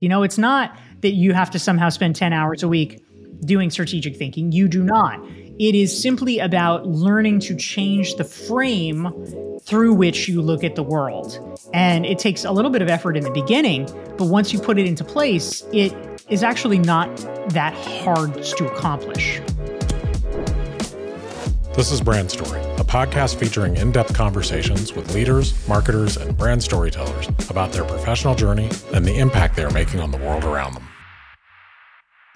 It's not that you have to somehow spend 10 hours a week doing strategic thinking. You do not. It is simply about learning to change the frame through which you look at the world. And it takes a little bit of effort in the beginning, but once you put it into place, it is actually not that hard to accomplish. This is Brand Story, a podcast featuring in-depth conversations with leaders, marketers, and brand storytellers about their professional journey and the impact they are making on the world around them.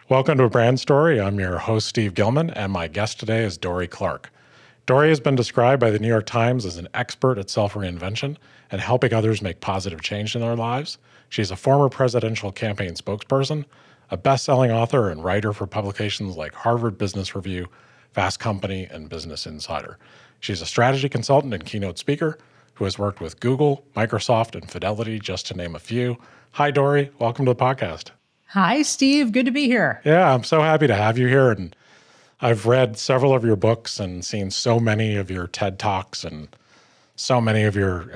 Welcome to Brand Story. I'm your host, Steve Gilman, and my guest today is Dorie Clark. Dorie has been described by the New York Times as an expert at self-reinvention and helping others make positive change in their lives. She's a former presidential campaign spokesperson, a best-selling author and writer for publications like Harvard Business Review, Fast Company, and Business Insider. She's a strategy consultant and keynote speaker who has worked with Google, Microsoft, and Fidelity, just to name a few. Hi, Dorie. Welcome to the podcast. Hi, Steve. Good to be here. Yeah, I'm so happy to have you here. And I've read several of your books and seen so many of your TED Talks and so many of your,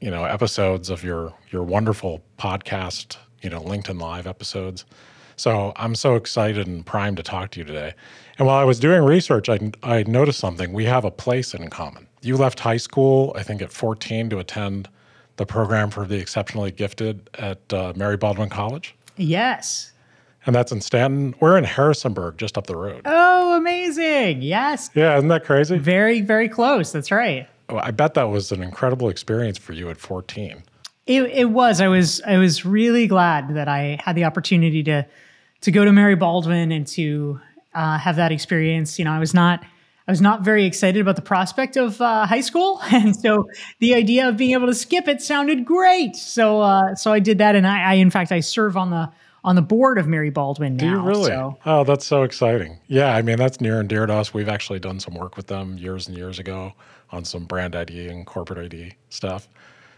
episodes of your wonderful podcast, LinkedIn Live episodes. So I'm so excited and primed to talk to you today. And while I was doing research, I noticed something. We have a place in common. You left high school, I think at 14, to attend the program for the exceptionally gifted at Mary Baldwin College. Yes. And that's in Stanton. We're in Harrisonburg, just up the road. Oh, amazing. Yes. Yeah, isn't that crazy? Very, very close. That's right. Oh, I bet that was an incredible experience for you at 14. It was. I was really glad that I had the opportunity to go to Mary Baldwin and to have that experience. I was not very excited about the prospect of high school, and so the idea of being able to skip it sounded great. So I did that, and I in fact serve on the board of Mary Baldwin now. Do you really? So. Oh, that's so exciting. Yeah, I mean, that's near and dear to us. We've actually done some work with them years and years ago on some brand ID and corporate ID stuff.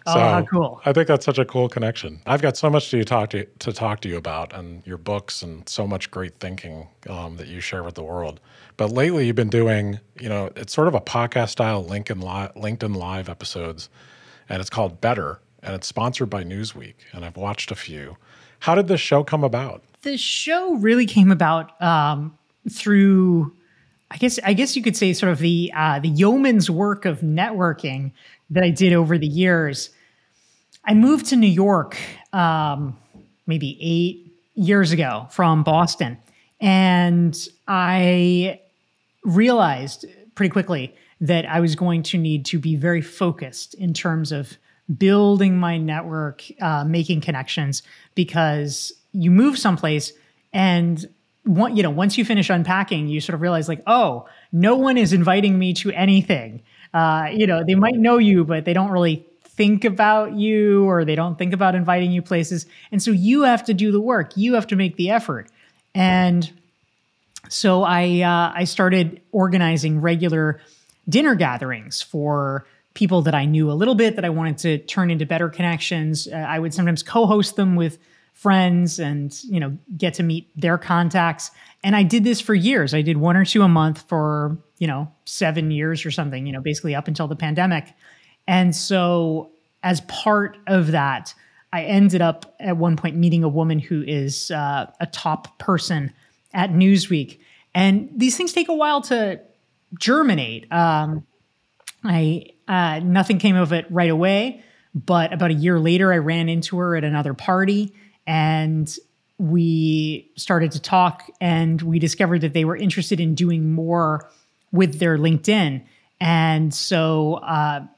So, how cool. I think that's such a cool connection. I've got so much to talk to you about, and your books and so much great thinking that you share with the world. But lately you've been doing, it's sort of a podcast style LinkedIn Live episodes, and it's called Better, and it's sponsored by Newsweek, and I've watched a few. How did this show come about? The show really came about through, I guess you could say, sort of the yeoman's work of networking that I did over the years. I moved to New York maybe 8 years ago from Boston, and I realized pretty quickly that I was going to need to be very focused in terms of building my network, making connections, because you move someplace and once you finish unpacking, you sort of realize oh, no one is inviting me to anything. They might know you, but they don't really think about you, or they don't think about inviting you places. And so you have to do the work. You have to make the effort. And so I started organizing regular dinner gatherings for people that I knew a little bit, that I wanted to turn into better connections. I would sometimes co-host them with friends and, get to meet their contacts. And I did this for years. I did 1 or 2 a month for, 7 years or something, basically up until the pandemic. And so as part of that, I ended up at one point meeting a woman who is a top person at Newsweek. And these things take a while to germinate. Nothing came of it right away, but about a year later, I ran into her at another party, and we started to talk, and we discovered that they were interested in doing more with their LinkedIn. And so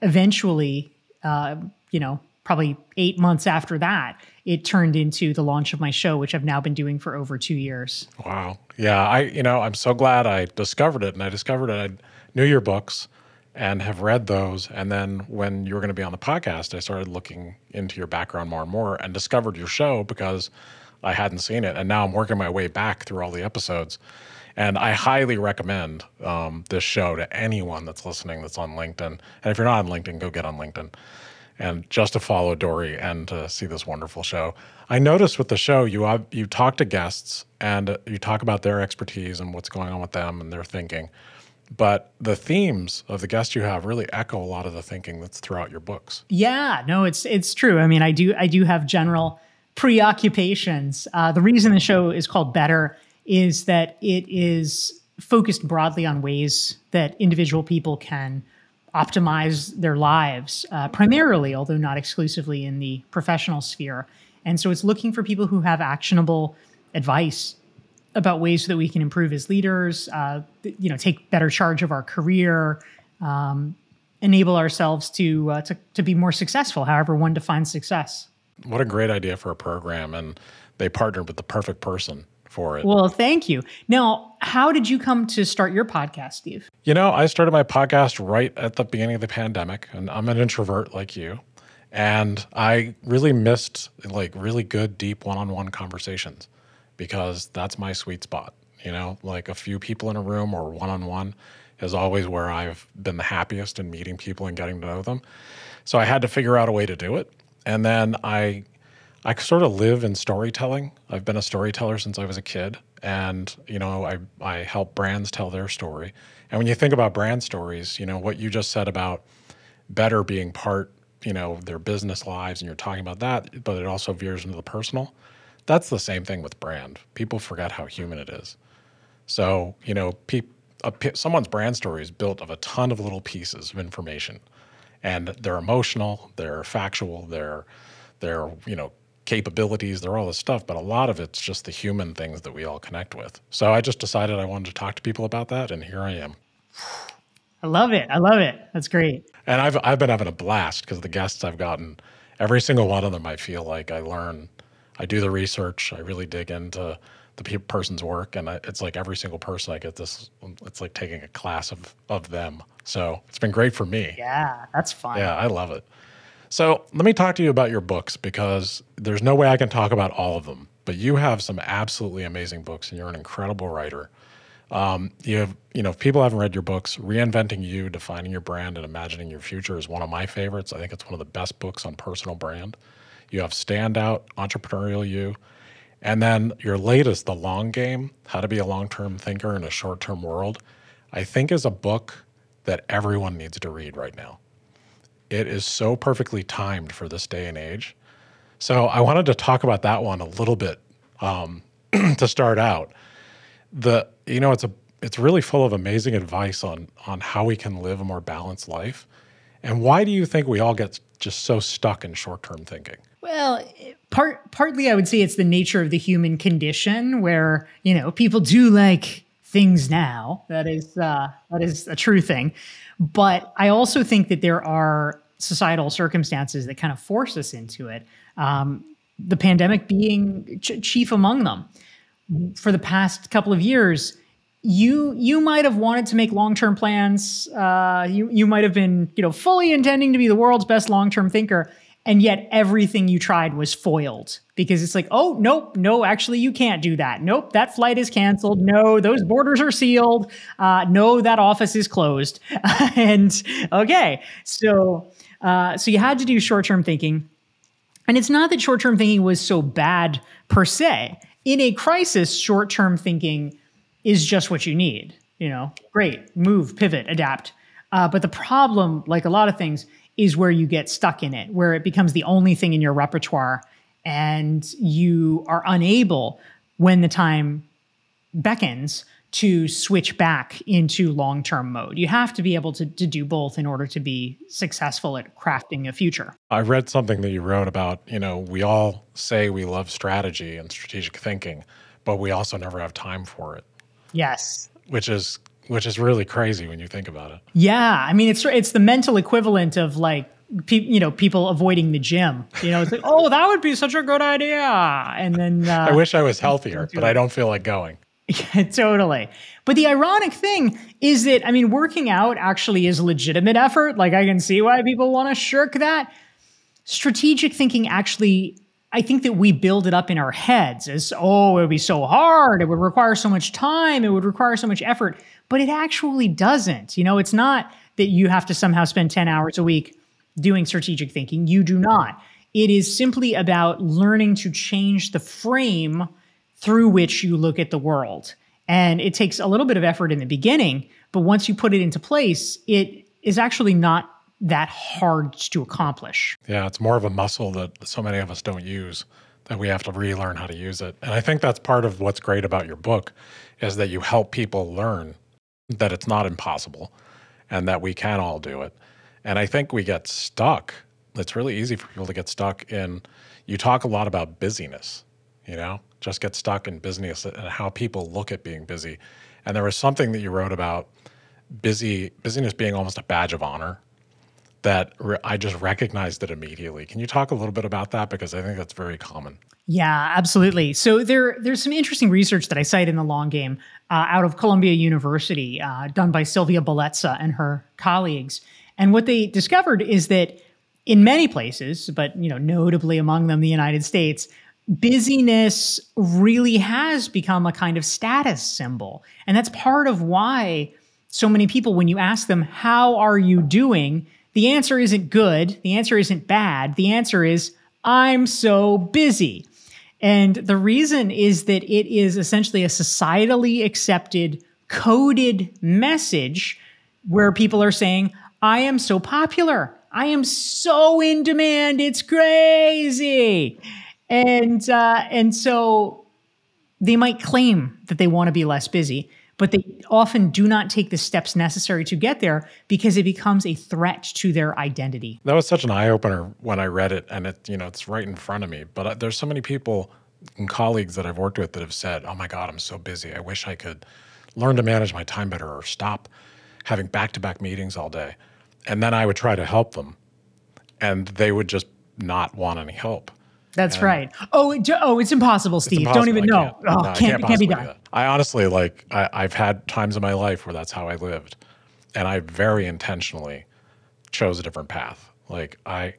eventually, probably 8 months after that, it turned into the launch of my show, which I've now been doing for over 2 years. Wow. Yeah, I'm so glad I discovered it. And I discovered it. I knew your books and have read those. And then when you were going to be on the podcast, I started looking into your background more and more and discovered your show because I hadn't seen it. And now I'm working my way back through all the episodes. And I highly recommend this show to anyone that's listening that's on LinkedIn. And if you're not on LinkedIn, go get on LinkedIn. And just to follow Dorie and to see this wonderful show. I noticed with the show, you talk to guests and you talk about their expertise and what's going on with them and their thinking. But the themes of the guests you have really echo a lot of the thinking that's throughout your books. Yeah, no, it's true. I mean, I do have general preoccupations. The reason the show is called Better is that it is focused broadly on ways that individual people can optimize their lives, primarily, although not exclusively, in the professional sphere. And so it's looking for people who have actionable advice about ways that we can improve as leaders, take better charge of our career, enable ourselves to be more successful, however one defines success. What a great idea for a program, and they partnered with the perfect person for it. Well, thank you. Now, how did you come to start your podcast, Steve? I started my podcast right at the beginning of the pandemic, and I'm an introvert like you. And I really missed really good, deep one-on-one conversations because that's my sweet spot. A few people in a room or one-on-one is always where I've been the happiest in meeting people and getting to know them. So I had to figure out a way to do it. And then I sort of live in storytelling. I've been a storyteller since I was a kid. And, I help brands tell their story. And when you think about brand stories, what you just said about better being part, their business lives, and you're talking about that, but it also veers into the personal. That's the same thing with brand. People forget how human it is. So, someone's brand story is built of a ton of little pieces of information. And they're emotional, they're factual, they're capabilities, they're all this stuff, but a lot of it's just the human things that we all connect with. So I just decided I wanted to talk to people about that, and here I am. I love it. That's great. And I've been having a blast because the guests I've gotten, every single one of them, I feel like I learn, I do the research, I really dig into the person's work, and it's like every single person I get this, it's like taking a class of them. So it's been great for me. Yeah, that's fun. Yeah, I love it. So let me talk to you about your books because there's no way I can talk about all of them, but you have some absolutely amazing books and you're an incredible writer. If people haven't read your books, Reinventing You, Defining Your Brand and Imagining Your Future is one of my favorites. I think it's one of the best books on personal brand. You have Standout, Entrepreneurial You, and then your latest, The Long Game, How to Be a Long-Term Thinker in a Short-Term World, I think is a book that everyone needs to read right now. It is so perfectly timed for this day and age. So I wanted to talk about that one a little bit to start out. It's really full of amazing advice on how we can live a more balanced life. And why do you think we all get just so stuck in short-term thinking? Well, partly I would say it's the nature of the human condition where, people do like things now. That is a true thing. But I also think that there are societal circumstances that kind of force us into it. The pandemic being chief among them. For the past couple of years, you might have wanted to make long-term plans. You might have been, fully intending to be the world's best long-term thinker. And yet everything you tried was foiled because it's like, oh, nope, no, actually you can't do that. Nope, that flight is canceled. No, those borders are sealed. No, that office is closed. And okay, so you had to do short-term thinking. And it's not that short-term thinking was so bad per se. In a crisis, short-term thinking is just what you need. Great, move, pivot, adapt. But the problem, like a lot of things, is where you get stuck in it, where it becomes the only thing in your repertoire and you are unable, when the time beckons, to switch back into long-term mode. You have to be able to do both in order to be successful at crafting a future. I read something that you wrote about, we all say we love strategy and strategic thinking, but we also never have time for it. Yes. Which is really crazy when you think about it. Yeah. I mean, it's the mental equivalent of people avoiding the gym. It's like, oh, that would be such a good idea. And then I wish I was healthier, but I don't feel like going. Yeah, totally. But the ironic thing is that, working out actually is a legitimate effort. Like, I can see why people want to shirk that. Strategic thinking actually, I think that we build it up in our heads as, oh, it would be so hard. It would require so much time. It would require so much effort. But it actually doesn't. It's not that you have to somehow spend 10 hours a week doing strategic thinking. You do not. It is simply about learning to change the frame through which you look at the world. And it takes a little bit of effort in the beginning, but once you put it into place, it is actually not that hard to accomplish. Yeah, it's more of a muscle that so many of us don't use that we have to relearn how to use it. And I think that's part of what's great about your book is that you help people learn that it's not impossible and that we can all do it. And I think we get stuck. It's really easy for people to get stuck in, you talk a lot about busyness, just get stuck in business and how people look at being busy. And there was something that you wrote about busyness being almost a badge of honor that I just recognized it immediately. Can you talk a little bit about that? Because I think that's very common. Yeah, absolutely. So there's some interesting research that I cite in the long game out of Columbia University, done by Sylvia Bellezza and her colleagues. And what they discovered is that in many places, but notably among them the United States, busyness really has become a kind of status symbol. And that's part of why so many people, when you ask them, how are you doing? The answer isn't good. The answer isn't bad. The answer is, I'm so busy. And the reason is that it is essentially a societally accepted, coded message where people are saying, I am so popular. I am so in demand. It's crazy. And so they might claim that they want to be less busy, but they often do not take the steps necessary to get there because it becomes a threat to their identity. That was such an eye-opener when I read it, and it's right in front of me. But there's so many people and colleagues that I've worked with that have said, oh my God, I'm so busy. I wish I could learn to manage my time better or stop having back-to-back meetings all day. And then I would try to help them, and they would just not want any help. That's right. Oh, it's impossible, Steve. It's impossible. Don't even know. Can't be done. I honestly, I've had times in my life where that's how I lived. And I very intentionally chose a different path. I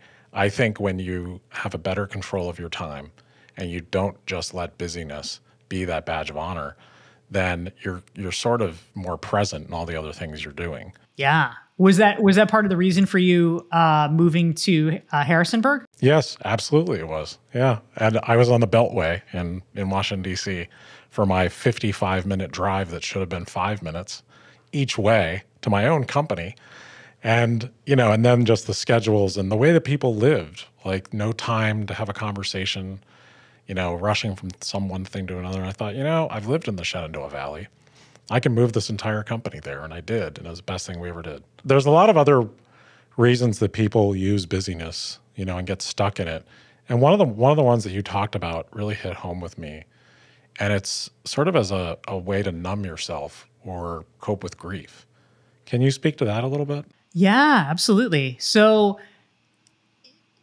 think when you have a better control of your time and you don't just let busyness be that badge of honor, then you're sort of more present in all the other things you're doing. Yeah. Was that part of the reason for you moving to Harrisonburg? Yes, absolutely it was. Yeah. And I was on the Beltway in Washington, D.C. for my 55-minute drive that should have been 5 minutes each way to my own company. And, and then just the schedules and the way that people lived, like no time to have a conversation, rushing from one thing to another. And I thought, I've lived in the Shenandoah Valley. I can move this entire company there, and I did, and it was the best thing we ever did. There's a lot of other reasons that people use busyness, and get stuck in it. And one of the ones that you talked about really hit home with me, and it's sort of as a way to numb yourself or cope with grief. Can you speak to that a little bit? Yeah, absolutely. So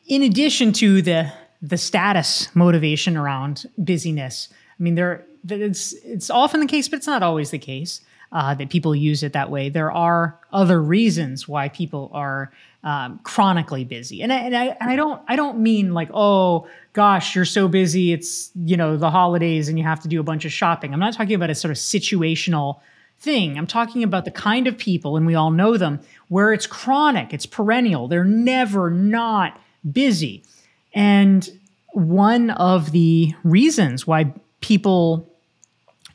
in addition to the status motivation around busyness, I mean, it's often the case, but it's not always the case that people use it that way. There are other reasons why people are chronically busy, and I don't mean like, oh gosh, you're so busy, it's the holidays and you have to do a bunch of shopping. I'm not talking about a sort of situational thing. I'm talking about the kind of people, and we all know them, where it's chronic, it's perennial. They're never not busy, and one of the reasons why people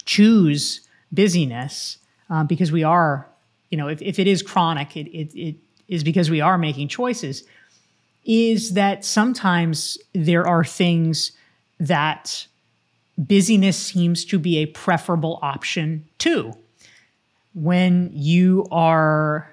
choose busyness, because we are, if it is chronic, it is because we are making choices, is that sometimes there are things that busyness seems to be a preferable option to. When you are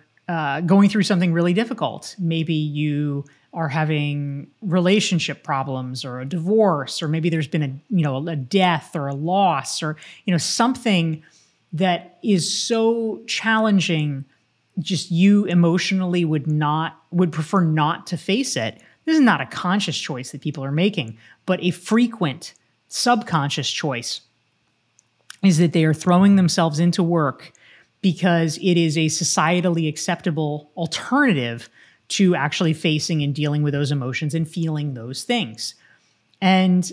going through something really difficult, maybe you are having relationship problems or a divorce, or maybe there's been a death or a loss, or something that is so challenging, just you emotionally would prefer not to face it. This is not a conscious choice that people are making, but a frequent subconscious choice is that they are throwing themselves into work because it is a societally acceptable alternative to actually facing and dealing with those emotions and feeling those things. And,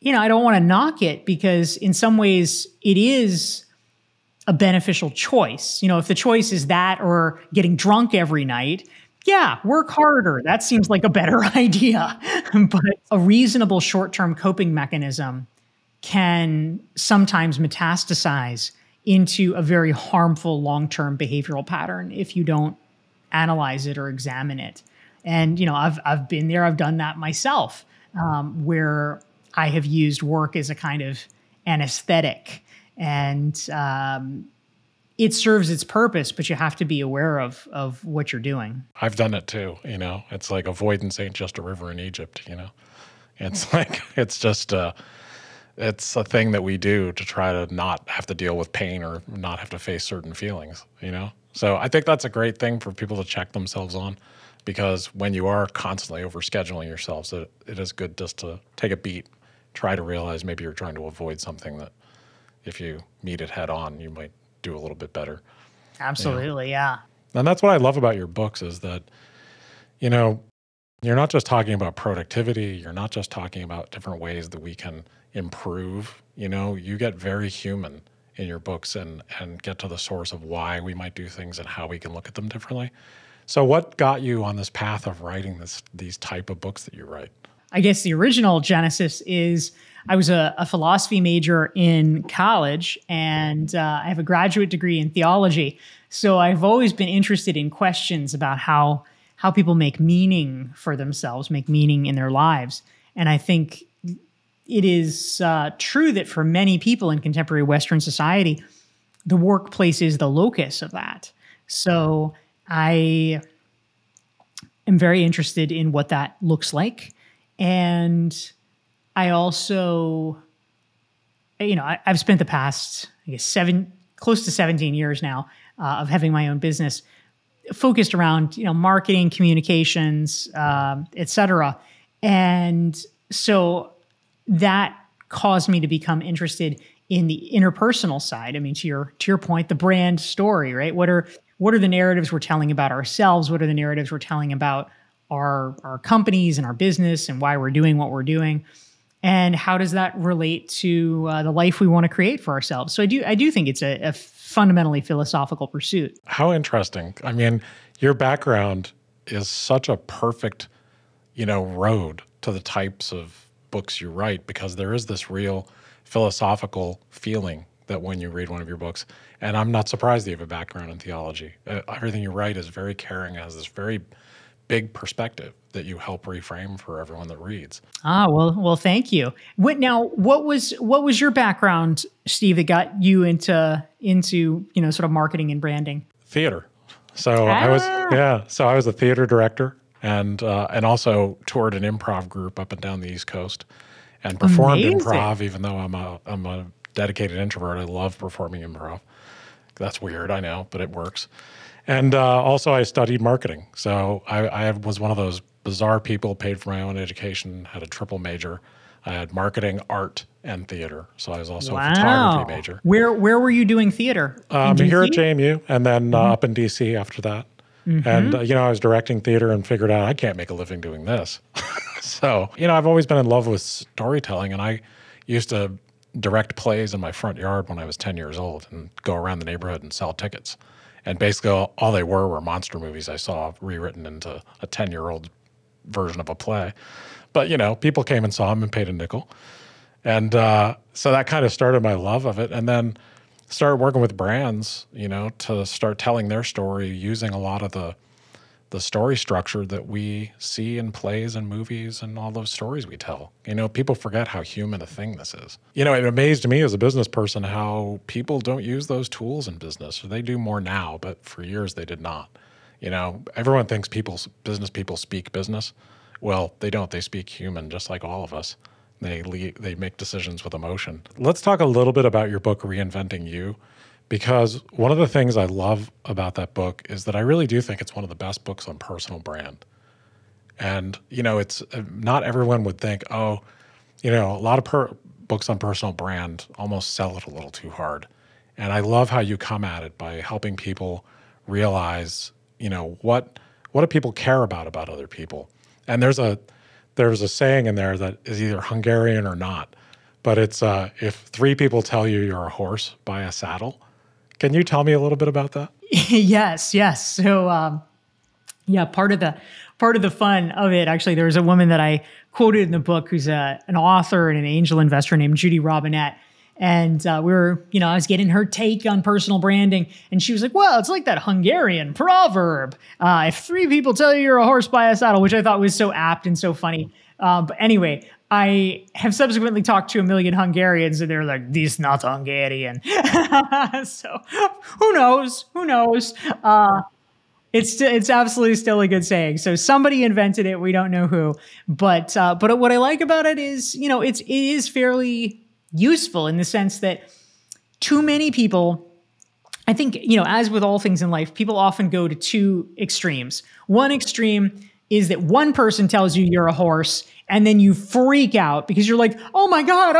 I don't want to knock it, because in some ways it is a beneficial choice. If the choice is that or getting drunk every night, yeah, work harder. That seems like a better idea. But a reasonable short-term coping mechanism can sometimes metastasize into a very harmful long-term behavioral pattern if you don't analyze it or examine it. And, I've been there, I've done that myself, where I have used work as a kind of anesthetic, and it serves its purpose, but you have to be aware of what you're doing. I've done it too. It's like avoidance ain't just a river in Egypt. It's like, it's just it's a thing that we do to try to not have to deal with pain or not have to face certain feelings, So I think that's a great thing for people to check themselves on, because when you are constantly overscheduling yourselves, it is good just to take a beat, try to realize maybe you're trying to avoid something that if you meet it head on, you might do a little bit better. Absolutely, yeah. And that's what I love about your books is that, you're not just talking about productivity. You're not just talking about different ways that we can improve. You get very human in your books and get to the source of why we might do things and how we can look at them differently. So what got you on this path of writing these type of books that you write? I guess the original genesis is I was a philosophy major in college, and I have a graduate degree in theology. So I've always been interested in questions about how people make meaning for themselves, make meaning in their lives. And I think it is true that for many people in contemporary Western society, the workplace is the locus of that. So I am very interested in what that looks like. And I also, I've spent the past, I guess, close to 17 years now of having my own business focused around, marketing, communications, et cetera. And so that caused me to become interested in the interpersonal side. I mean, to your point, the brand story, right? What are the narratives we're telling about ourselves? What are the narratives we're telling about our companies and our business and why we're doing what we're doing? And how does that relate to the life we want to create for ourselves? So I do think it's a fundamentally philosophical pursuit. How interesting. I mean, your background is such a perfect, road to the types of books you write, because there is this real philosophical feeling that when you read one of your books, and I'm not surprised that you have a background in theology. Everything you write is very caring, has this very big perspective that you help reframe for everyone that reads. Well, thank you. What was your background, Steve, that got you into sort of marketing and branding? Theater. So I was a theater director and also toured an improv group up and down the East Coast and performed improv, even though I'm a dedicated introvert. I love performing improv. That's weird, I know, but it works. And also I studied marketing. So I was one of those bizarre people, paid for my own education, had a triple major. I had marketing, art, and theater. So I was also a photography major. Where were you doing theater? Here at JMU, and then up in DC after that. And, I was directing theater and figured out I can't make a living doing this. So, I've always been in love with storytelling, and I used to direct plays in my front yard when I was 10 years old and go around the neighborhood and sell tickets. And basically all they were monster movies I saw rewritten into a 10-year-old version of a play. But, people came and saw them and paid a nickel. And so that kind of started my love of it. And then started working with brands, to start telling their story using a lot of the story structure that we see in plays and movies and all those stories we tell. People forget how human a thing this is. It amazed me as a business person how people don't use those tools in business. They do more now, but for years they did not. Everyone thinks business people speak business. Well, they don't. They speak human, just like all of us. They make decisions with emotion. Let's talk a little bit about your book, Reinventing You, because one of the things I love about that book is that I really do think it's one of the best books on personal brand. And, it's not everyone would think, a lot of books on personal brand almost sell it a little too hard. And I love how you come at it by helping people realize, what do people care about other people? And there's a saying in there that is either Hungarian or not, but it's if 3 people tell you you're a horse, buy a saddle. Can you tell me a little bit about that? Yes. So, part of the fun of it, actually, there was a woman that I quoted in the book who's an author and an angel investor named Judy Robinette. And I was getting her take on personal branding. And she was like, well, it's like that Hungarian proverb. If 3 people tell you you're a horse, buy a saddle, which I thought was so apt and so funny. But anyway, I have subsequently talked to a million Hungarians and they're like, "This not Hungarian." So who knows? Who knows? It's absolutely still a good saying. So somebody invented it. We don't know who, but what I like about it is, it is fairly useful in the sense that too many people, I think, as with all things in life, people often go to two extremes. One extreme is that one person tells you you're a horse and then you freak out because you're like, oh my God,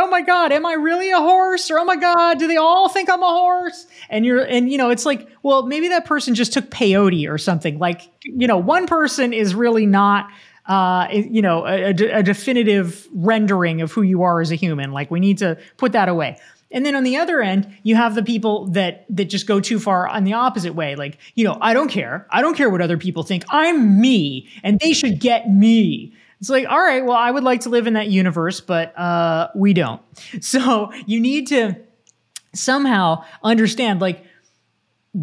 am I really a horse? Or, oh my God, do they all think I'm a horse? And it's like, well, maybe that person just took peyote or something. Like, one person is really not, a definitive rendering of who you are as a human. Like, we need to put that away. And then on the other end, you have the people that just go too far on the opposite way. Like, I don't care. I don't care what other people think. I'm me, and they should get me. It's like, all right, well, I would like to live in that universe, but we don't. So you need to somehow understand, like,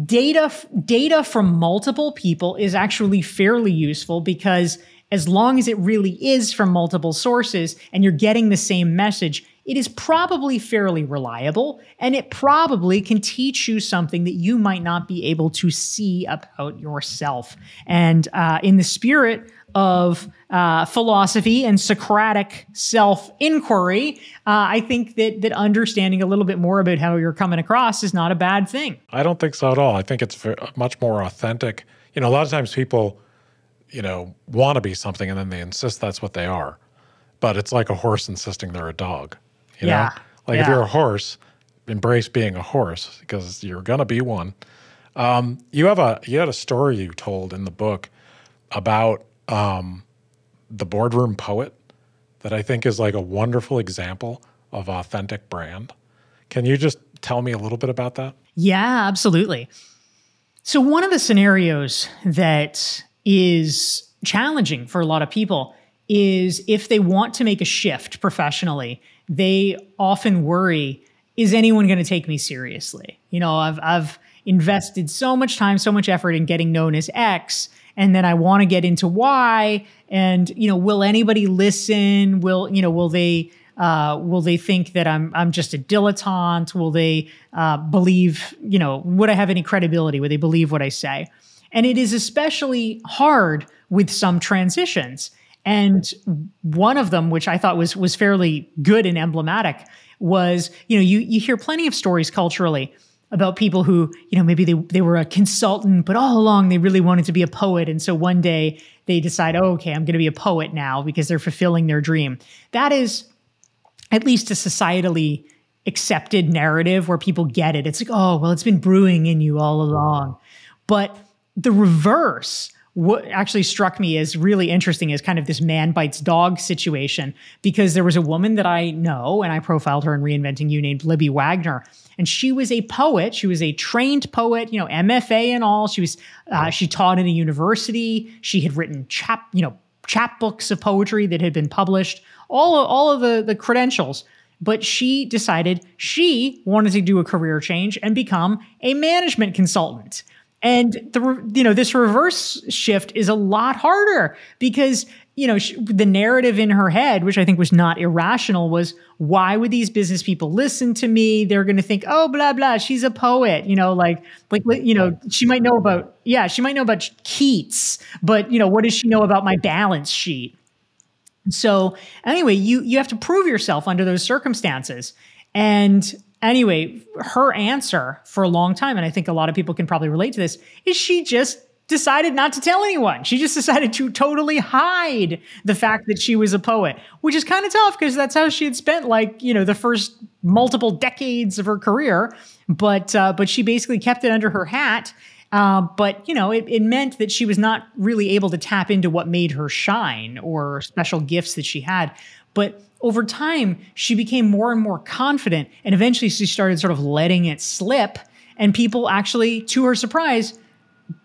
data from multiple people is actually fairly useful because as long as it really is from multiple sources and you're getting the same message, it is probably fairly reliable, and it probably can teach you something that you might not be able to see about yourself. And in the spirit of philosophy and Socratic self-inquiry, I think that understanding a little bit more about how you're coming across is not a bad thing. I don't think so at all. I think it's much more authentic. A lot of times people, want to be something and then they insist that's what they are. But it's like a horse insisting they're a dog. You know? Like if you're a horse, embrace being a horse because you're going to be one. You had a story you told in the book about the Boardroom poet that I think is like a wonderful example of authentic brand. Can you just tell me a little bit about that? Yeah, absolutely. So one of the scenarios that is challenging for a lot of people is if they want to make a shift professionally, they often worry, is anyone going to take me seriously? I've invested so much time, so much effort in getting known as X, and then I want to get into Y, and, will anybody listen? Will they think that I'm just a dilettante? Will they believe, would I have any credibility? Would they believe what I say? And it is especially hard with some transitions. And one of them, which I thought was fairly good and emblematic, was, you hear plenty of stories culturally about people who, maybe they were a consultant, but all along they really wanted to be a poet. And so one day they decide, oh, okay, I'm going to be a poet now because they're fulfilling their dream. That is at least a societally accepted narrative where people get it. It's like, oh, well, it's been brewing in you all along. But the reverse, what actually struck me as really interesting is kind of this man bites dog situation, because there was a woman that I know, and I profiled her in Reinventing You, named Libby Wagner. And she was a poet. She was a trained poet, MFA and all. She taught in a university. She had written chapbooks of poetry that had been published, all of the credentials. But she decided she wanted to do a career change and become a management consultant. And this reverse shift is a lot harder because, the narrative in her head, which I think was not irrational, was, why would these business people listen to me? They're going to think, oh, blah, blah, she's a poet, she might know about Keats, but, what does she know about my balance sheet? So anyway, you have to prove yourself under those circumstances. And anyway, her answer for a long time, and I think a lot of people can probably relate to this, is she just decided not to tell anyone. She just decided to totally hide the fact that she was a poet, which is kind of tough because that's how she had spent the first multiple decades of her career. But she basically kept it under her hat. But it meant that she was not really able to tap into what made her shine or special gifts that she had. But over time, she became more and more confident, and eventually she started sort of letting it slip, and people actually, to her surprise,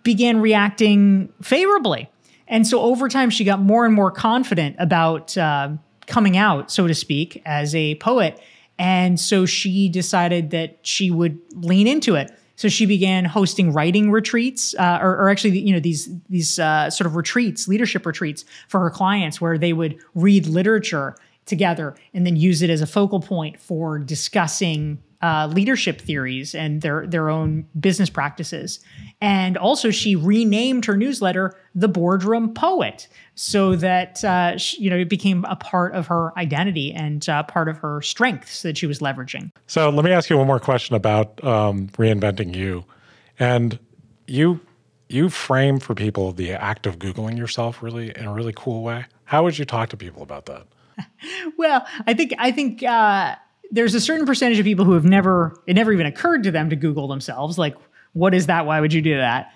began reacting favorably. And so over time, she got more and more confident about coming out, so to speak, as a poet. And so she decided that she would lean into it. So she began hosting writing retreats, or actually, these sort of retreats, leadership retreats for her clients, where they would read literature together and then use it as a focal point for discussing leadership theories and their own business practices. And also she renamed her newsletter The Boardroom Poet so that it became a part of her identity and part of her strengths that she was leveraging. So let me ask you one more question about reinventing you. And you frame for people the act of Googling yourself really in a really cool way. How would you talk to people about that? Well, I think there's a certain percentage of people who it never even occurred to them to Google themselves. Like, what is that? Why would you do that?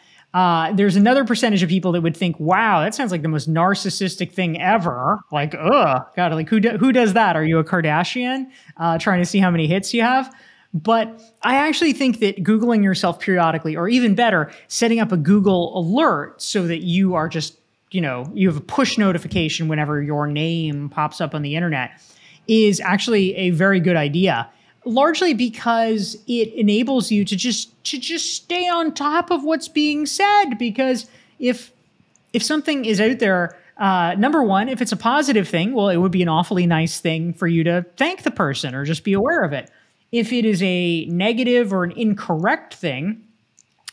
There's another percentage of people that would think, wow, that sounds like the most narcissistic thing ever. Like, ugh, God, like who does that? Are you a Kardashian trying to see how many hits you have? But I actually think that Googling yourself periodically, or even better, setting up a Google alert so that you are just, you have a push notification whenever your name pops up on the internet is actually a very good idea. Largely because it enables you to just stay on top of what's being said. Because if something is out there, number one, if it's a positive thing, well, it would be an awfully nice thing for you to thank the person or just be aware of it. If it is a negative or an incorrect thing,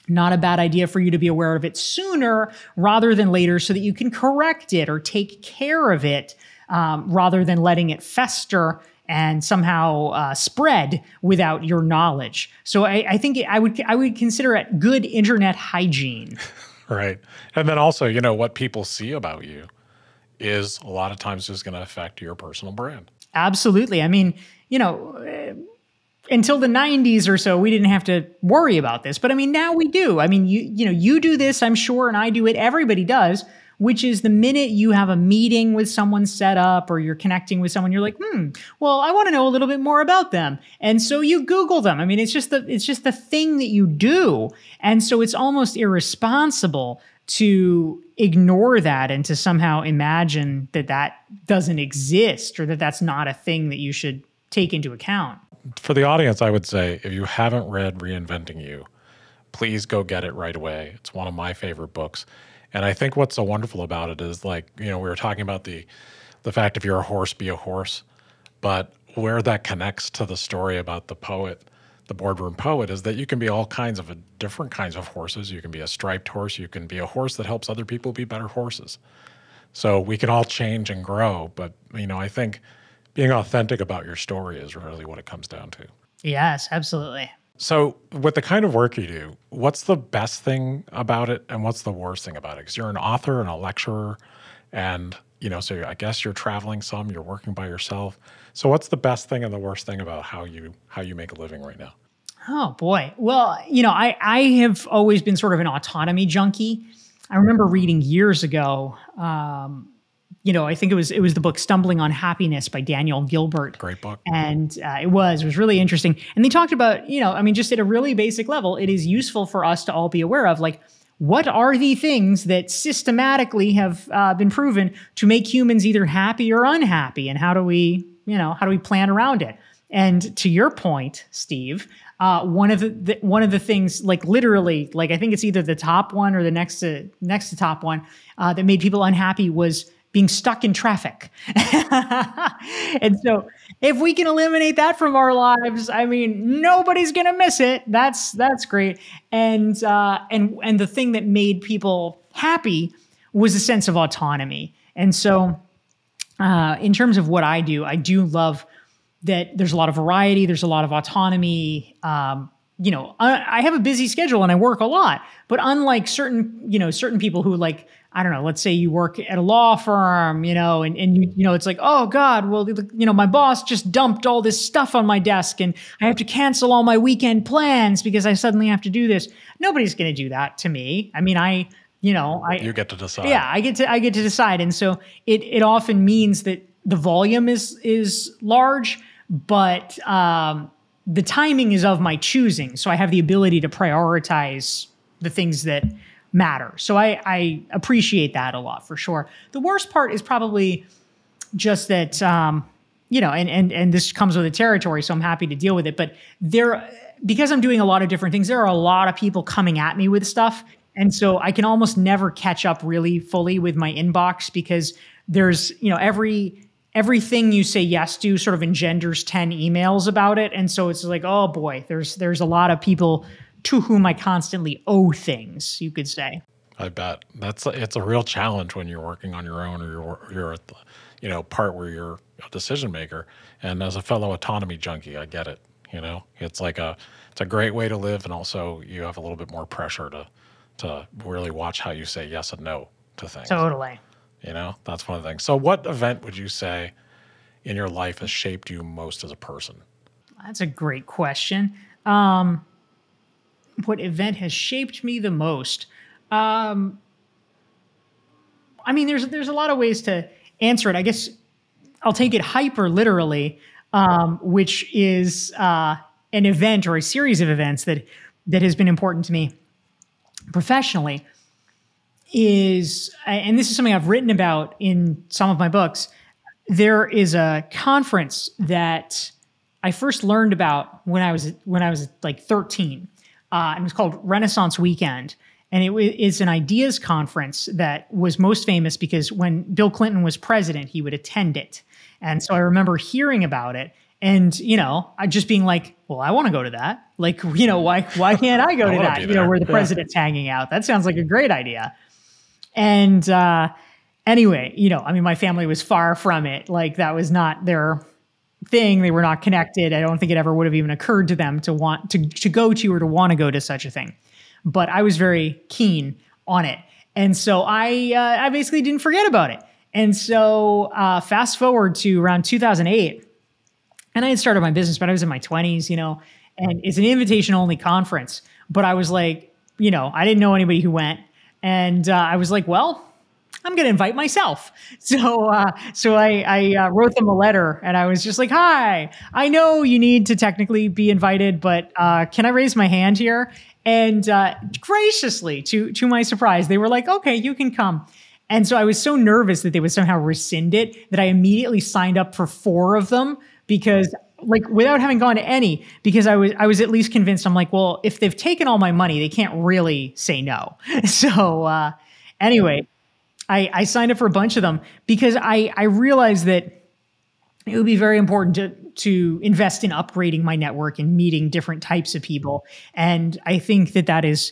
not a bad idea for you to be aware of it sooner rather than later so that you can correct it or take care of it rather than letting it fester and somehow spread without your knowledge. So I think I would consider it good internet hygiene. Right. And then also, what people see about you is a lot of times just going to affect your personal brand. Absolutely. I mean, until the 90s or so, we didn't have to worry about this. But I mean, now we do. I mean, you do this, I'm sure, and I do it. Everybody does, which is the minute you have a meeting with someone set up or you're connecting with someone, you're like, well, I want to know a little bit more about them. And so you Google them. I mean, it's just the thing that you do. And so it's almost irresponsible to ignore that and to somehow imagine that doesn't exist or that that's not a thing that you should take into account. For the audience, I would say, if you haven't read Reinventing You, please go get it right away. It's one of my favorite books. And I think what's so wonderful about it is, like, we were talking about the fact if you're a horse, be a horse. But where that connects to the story about the poet, the boardroom poet, is that you can be all kinds of different kinds of horses. You can be a striped horse. You can be a horse that helps other people be better horses. So we can all change and grow. But, I think being authentic about your story is really what it comes down to. Yes, absolutely. So with the kind of work you do, what's the best thing about it and what's the worst thing about it? Because you're an author and a lecturer and, so I guess you're traveling some, you're working by yourself. So what's the best thing and the worst thing about how you make a living right now? Oh, boy. Well, I have always been sort of an autonomy junkie. I remember reading years ago, I think it was the book Stumbling on Happiness by Daniel Gilbert. Great book. And it was really interesting. And they talked about, just at a really basic level, it is useful for us to all be aware of, like, what are the things that systematically have been proven to make humans either happy or unhappy? And how do we plan around it? And to your point, Steve, one of the things, like literally, like I think it's either the top one or the next to top one that made people unhappy was being stuck in traffic. And so if we can eliminate that from our lives, I mean, nobody's going to miss it. That's great. And the thing that made people happy was a sense of autonomy. And so in terms of what I do love that there's a lot of variety. There's a lot of autonomy. I have a busy schedule and I work a lot, but unlike certain people who, like, I don't know, let's say you work at a law firm, and it's like, oh God, well, my boss just dumped all this stuff on my desk and I have to cancel all my weekend plans because I suddenly have to do this. Nobody's going to do that to me. I mean, you get to decide. Yeah, I get to decide. And so it often means that the volume is large, but the timing is of my choosing. So I have the ability to prioritize the things that matter. So I appreciate that a lot, for sure. The worst part is probably just that, and this comes with the territory, so I'm happy to deal with it. But because I'm doing a lot of different things, there are a lot of people coming at me with stuff. And so I can almost never catch up really fully with my inbox because there's, everything you say yes to sort of engenders 10 emails about it. And so it's like, oh boy, there's a lot of people to whom I constantly owe things, you could say. I bet it's a real challenge when you're working on your own, or you're at the, part where you're a decision maker. And as a fellow autonomy junkie, I get it. It's a great way to live, and also you have a little bit more pressure to really watch how you say yes and no to things. Totally. That's one of the things. So what event would you say in your life has shaped you most as a person? That's a great question. What event has shaped me the most? There's a lot of ways to answer it. I guess I'll take it hyper literally, which is an event or a series of events that has been important to me professionally. And this is something I've written about in some of my books. There is a conference that I first learned about when I was like 13. And it was called Renaissance Weekend. And it's an ideas conference that was most famous because when Bill Clinton was president, he would attend it. And so I remember hearing about it and, I just being like, well, I want to go to that. Like, why can't I go to that? Where the president's hanging out. That sounds like a great idea. And anyway, my family was far from it. Like that was not their thing. They were not connected. I don't think it ever would have even occurred to them to want to go to or to want to go to such a thing. But I was very keen on it. And so I basically didn't forget about it. And so fast forward to around 2008, and I had started my business, but I was in my 20s, and it's an invitation-only conference. But I was like, I didn't know anybody who went. And I was like, well, I'm going to invite myself. So I wrote them a letter, and I was just like, hi, I know you need to technically be invited, but can I raise my hand here? And graciously, to my surprise, they were like, okay, you can come. And so I was so nervous that they would somehow rescind it that I immediately signed up for 4 of them because without having gone to any, because I was at least convinced. I'm like, well, if they've taken all my money, they can't really say no. So anyway, I signed up for a bunch of them because I realized that it would be very important to invest in upgrading my network and meeting different types of people. And I think that is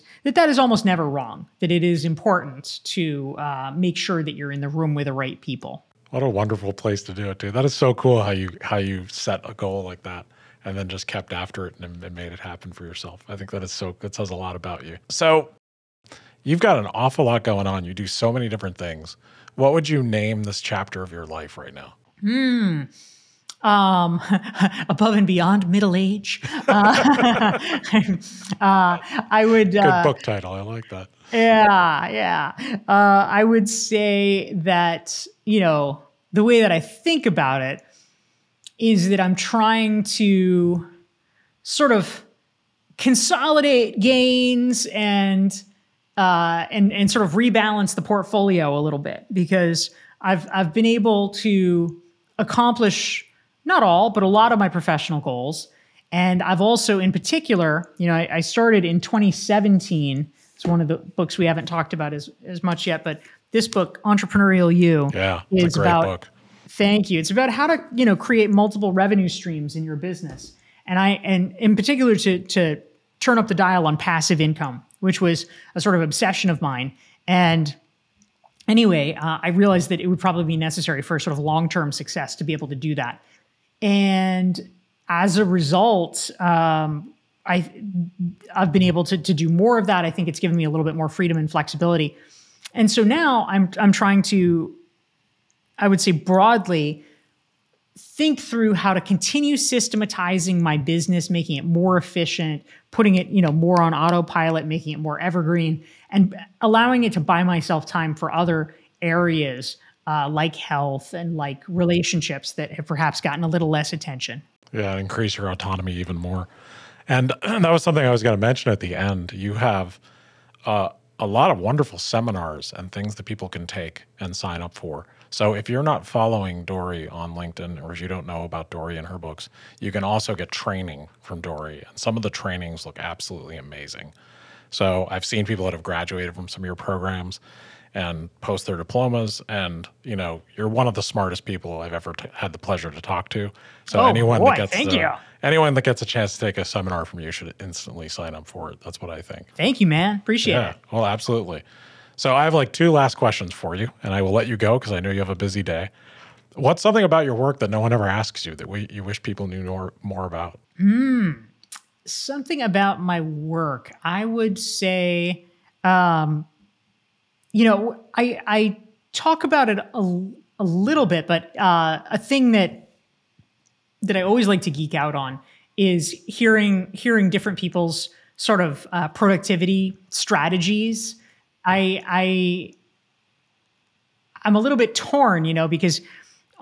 almost never wrong, that it is important to make sure that you're in the room with the right people. What a wonderful place to do it too. That is so cool how you set a goal like that and then just kept after it and made it happen for yourself. I think that says a lot about you. So you've got an awful lot going on. You do so many different things. What would you name this chapter of your life right now? Above and beyond middle age. I would. Good book title. I like that. Yeah. I would say that, the way that I think about it is that I'm trying to sort of consolidate gains and sort of rebalance the portfolio a little bit, because I've been able to accomplish not all, but a lot of my professional goals. And I've also, in particular, I started in 2017. It's one of the books we haven't talked about as much yet, but this book, Entrepreneurial You, is a great book. Thank you. It's about how to, create multiple revenue streams in your business. And in particular to turn up the dial on passive income, which was a sort of obsession of mine. And anyway, I realized that it would probably be necessary for sort of long-term success to be able to do that. And as a result, I've been able to do more of that. I think it's given me a little bit more freedom and flexibility. And so now I'm trying to, I would say broadly, think through how to continue systematizing my business, making it more efficient, putting it, more on autopilot, making it more evergreen, and allowing it to buy myself time for other areas like health and like relationships that have perhaps gotten a little less attention. Yeah, increase your autonomy even more. And that was something I was going to mention at the end. You have a lot of wonderful seminars and things that people can take and sign up for. So if you're not following Dorie on LinkedIn, or if you don't know about Dorie and her books, you can also get training from Dorie. And some of the trainings look absolutely amazing. So I've seen people that have graduated from some of your programs, and post their diplomas. And, you know, you're one of the smartest people I've ever had the pleasure to talk to. So anyone that gets a chance to take a seminar from you should instantly sign up for it. That's what I think. Thank you, man. Appreciate it. Well, absolutely. So I have like 2 last questions for you, and I will let you go because I know you have a busy day. What's something about your work that no one ever asks you that you wish people knew more about? Something about my work. I would say, you know, I talk about it a little bit, but a thing that I always like to geek out on is hearing different people's sort of productivity strategies. I'm a little bit torn, you know, because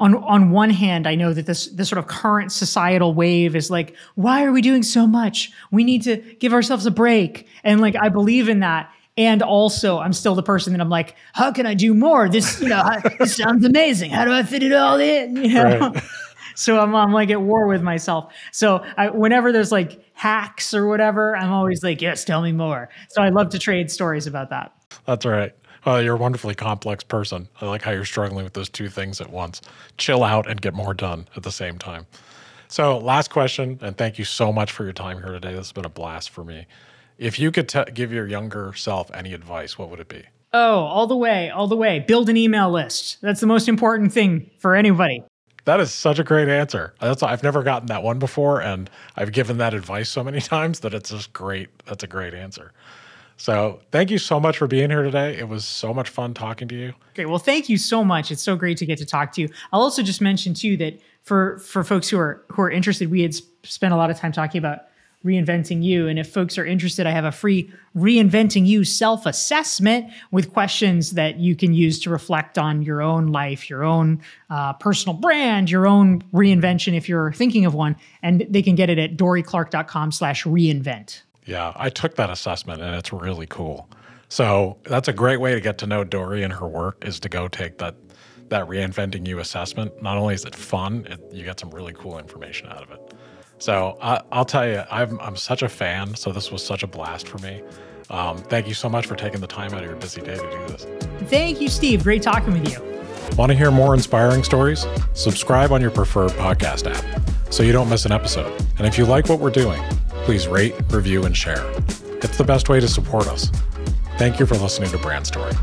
on one hand, I know that this sort of current societal wave is like, why are we doing so much? We need to give ourselves a break. And like, I believe in that. And also, I'm still the person that I'm like, how can I do more? This, you know, this sounds amazing. How do I fit it all in? You know? Right. So I'm like at war with myself. So whenever there's like hacks or whatever, I'm always like, yes, tell me more. So I love to trade stories about that. That's right. Well, you're a wonderfully complex person. I like how you're struggling with those 2 things at once. Chill out and get more done at the same time. So last question, and thank you so much for your time here today. This has been a blast for me. If you could give your younger self any advice, what would it be? Oh, all the way. Build an email list. That's the most important thing for anybody. That is such a great answer. I've never gotten that one before, and I've given that advice so many times that it's just great. That's a great answer. So thank you so much for being here today. It was so much fun talking to you. Okay, well, thank you so much. It's so great to get to talk to you. I'll also just mention too that for folks who are interested, we had spent a lot of time talking about Reinventing You. And if folks are interested, I have a free Reinventing You self-assessment with questions that you can use to reflect on your own life, your own personal brand, your own reinvention if you're thinking of one. And they can get it at DorieClark.com/reinvent. Yeah, I took that assessment and it's really cool. So that's a great way to get to know Dorie and her work, is to go take that Reinventing You assessment. Not only is it fun, you get some really cool information out of it. So I'll tell you, I'm such a fan. So this was such a blast for me. Thank you so much for taking the time out of your busy day to do this. Thank you, Steve. Great talking with you. Want to hear more inspiring stories? Subscribe on your preferred podcast app so you don't miss an episode. And if you like what we're doing, please rate, review, and share. It's the best way to support us. Thank you for listening to Brand Story.